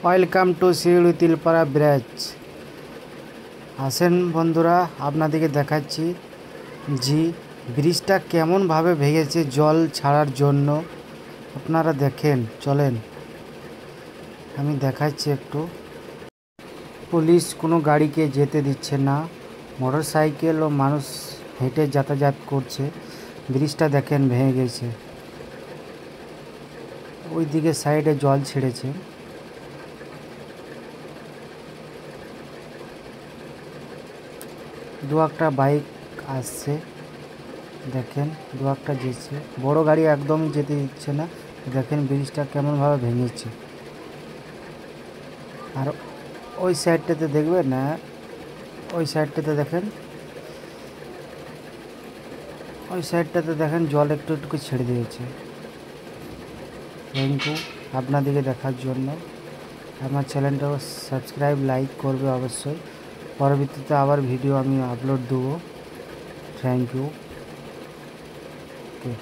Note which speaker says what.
Speaker 1: Welcome to Shiuli Tilpara bridge. আসেন বন্ধুরা, আপনাদেরকে দেখাচ্ছি যে ব্রিজটা কেমনভাবে ভেঙেছে জল ছাড়ার জন্য। আপনারা দেখেন, চলেন আমি দেখাচ্ছি একটু। পুলিশ কোনো গাড়িকে যেতে দিচ্ছে না, মোটর সাইকেল ও মানুষ হেঁটে যাতায়াত করছে। ব্রিজটা দেখেন ভেঙে গেছে, ওই দিকে সাইডে জল ছেড়েছে। দু একটা বাইক আসছে, দেখেন দু একটা যেছে, বড় গাড়ি একদমই যেতে দিচ্ছে না। দেখেন ব্রিজটা কেমনভাবে ভেঙেছে। আর ওই সাইডটাতে দেখবেন না, ওই সাইডটাতে দেখেন, ওই সাইডটাতে দেখেন জল একটু একটু ছেড়ে দিয়েছে। থ্যাংক ইউ আপনাদেরকে দেখার জন্য। আমার চ্যানেলটাকে সাবস্ক্রাইব লাইক করবে অবশ্যই। পরবর্তীতে আবার ভিডিও আমি আপলোড দেবো। Thank you. ওকে।